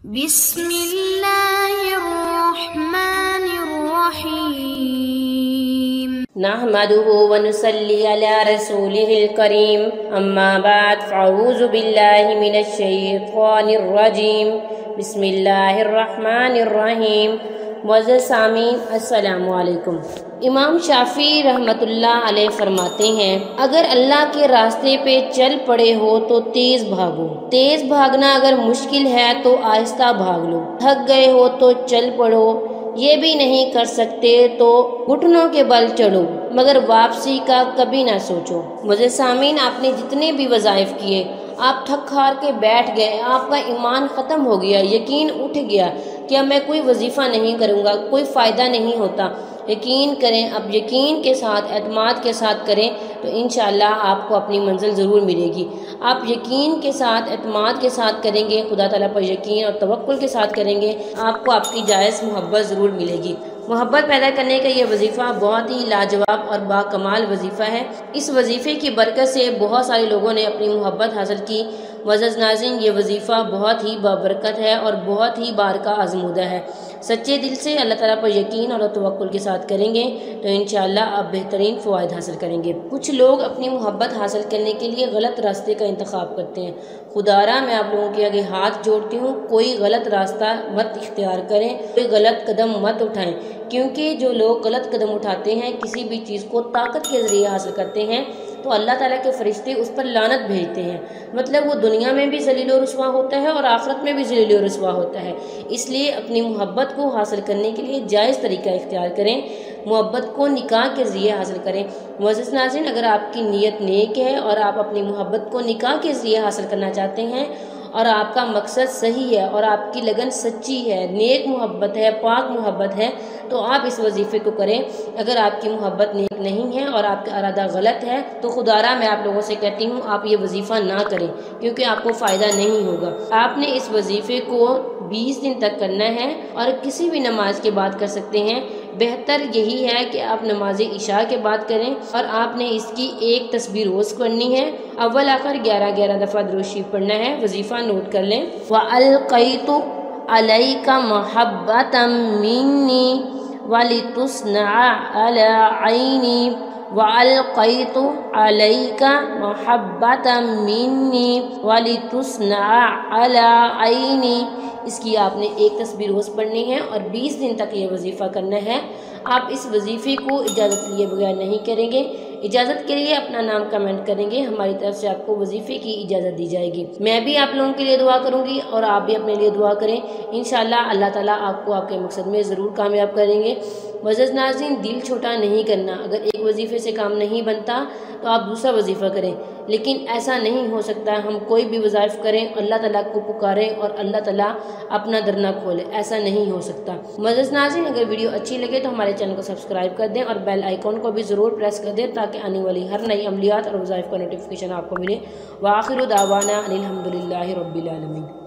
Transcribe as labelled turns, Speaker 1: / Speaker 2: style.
Speaker 1: बिस्मिल्लाहिर्रहमानिर्रहीम।
Speaker 2: नहमदुहु व नुसल्ली अला रसूलिहिल करीम। अम्मा बाद फ़अऊज़ु बिल्लाहि मिनश शैतानिर रजीम। बिस्मिल्लाहिर्रहमानिर्रहीम। मुअज़्ज़ज़ सामीन, अस्सलामु अलैकुम। इमाम शाफ़ी रहमतुल्लाह अलैह फरमाते हैं, अगर अल्लाह के रास्ते पे चल पड़े हो तो तेज भागो। तेज भागना अगर मुश्किल है तो आहिस्ता भाग लो। थक गए हो तो चल पड़ो। ये भी नहीं कर सकते तो घुटनों के बल चढ़ो, मगर वापसी का कभी ना सोचो। मुझे सामीन, आपने जितने भी वज़ाइफ किए, आप थक हार के बैठ गए, आपका ईमान ख़त्म हो गया, यकीन उठ गया कि अब मैं कोई वजीफ़ा नहीं करूँगा, कोई फ़ायदा नहीं होता। यकीन करें, अब यकीन के साथ, एतमाद के साथ करें तो इंशाअल्लाह आपको अपनी मंजिल ज़रूर मिलेगी। आप यकीन के साथ, एतमाद के साथ करेंगे, खुदा ताला पर यकीन और तवक्कुल के साथ करेंगे, आपको आपकी जायज़ मोहब्बत ज़रूर मिलेगी। मोहब्बत पैदा करने का ये वजीफ़ा बहुत ही लाजवाब और बाकमाल वजीफ़ा है। इस वजीफ़े की बरकत से बहुत सारे लोगों ने अपनी मोहब्बत हासिल की। मुअज़्ज़ज़ नाज़रीन, ये वजीफ़ा बहुत ही बाबरकत है और बहुत ही बारका आज़मूदा है। सच्चे दिल से अल्लाह ताला पर यकीन और तवक्कुल के साथ करेंगे तो इंशाअल्लाह आप बेहतरीन फ़वाइद हासिल करेंगे। कुछ लोग अपनी मोहब्बत हासिल करने के लिए गलत रास्ते का इंतखाब करते हैं। खुदारा मैं आप लोगों के आगे हाथ जोड़ती हूँ, कोई गलत रास्ता मत इख्तियार करें, कोई गलत कदम मत उठाएं, क्योंकि जो लोग गलत कदम उठाते हैं, किसी भी चीज़ को ताकत के ज़रिए हासिल करते हैं, तो अल्लाह ताला के फरिश्ते उस पर लानत भेजते हैं। मतलब वो दुनिया में भी ज़लील और रुस्वा होता है और आखिरत में भी ज़लील और रुस्वा होता है। इसलिए अपनी मोहब्बत को हासिल करने के लिए जायज़ तरीका इख्तियार करें, मोहब्बत को निकाह के ज़रिए हासिल करें। मुअज़्ज़ज़ नाज़रीन, अगर आपकी नीयत नेक है और आप अपनी मोहब्बत को निकाह के ज़रिए हासिल करना चाहते हैं और आपका मकसद सही है और आपकी लगन सच्ची है, नेक मोहब्बत है, पाक मोहब्बत है, तो आप इस वजीफ़े को करें। अगर आपकी मोहब्बत नेक नहीं है और आपका इरादा गलत है तो खुदारा मैं आप लोगों से कहती हूँ आप ये वजीफ़ा ना करें, क्योंकि आपको फ़ायदा नहीं होगा। आपने इस वजीफ़े को 20 दिन तक करना है और किसी भी नमाज के बाद कर सकते हैं। बेहतर यही है कि आप नमाज इशा के बाद करें और आपने इसकी एक तस्बीह रोज़ पढ़नी है। अव्वल आखिर 11-11 दफ़ा दुरूद शरीफ पढ़ना है। वजीफ़ा नोट कर लें। व अलक़ैतु अलैका महब्बतम मिन्नी वलितुस्ना अला ऐनी। व अलक़ैतु अलैका महब्बतम मिन्नी वलितुस्ना अला ऐनी। इसकी आपने एक तस्बीह रोज़ पढ़नी है और 20 दिन तक ये वजीफ़ा करना है। आप इस वजीफ़े को इजाज़त लिए बगैर नहीं करेंगे। इजाज़त के लिए अपना नाम कमेंट करेंगे, हमारी तरफ से आपको वजीफ़े की इजाज़त दी जाएगी। मैं भी आप लोगों के लिए दुआ करूँगी और आप भी अपने लिए दुआ करें। इंशाअल्लाह अल्लाह ताला आपको आपके मकसद में ज़रूर कामयाब करेंगे। मुअज़्ज़ज़ नाज़रीन, दिल छोटा नहीं करना। अगर एक वजीफ़े से काम नहीं बनता तो आप दूसरा वजीफ़ा करें, लेकिन ऐसा नहीं हो सकता हम कोई भी वज़ाइफ करें, अल्लाह ताला को पुकारें और अल्लाह ताला अपना दर ना खोले, ऐसा नहीं हो सकता। मुअज़्ज़ज़ नाज़रीन, अगर वीडियो अच्छी लगे तो हमारे चैनल को सब्सक्राइब कर दें और बेल आइकॉन को भी ज़रूर प्रेस कर दें ताकि आने वाली हर नई अमलियात और वज़ाइफ का नोटिफिकेशन आपको मिले। व आखिरु दावाना अनिल हम्दुलिल्लाहि रब्बिल आलमीन।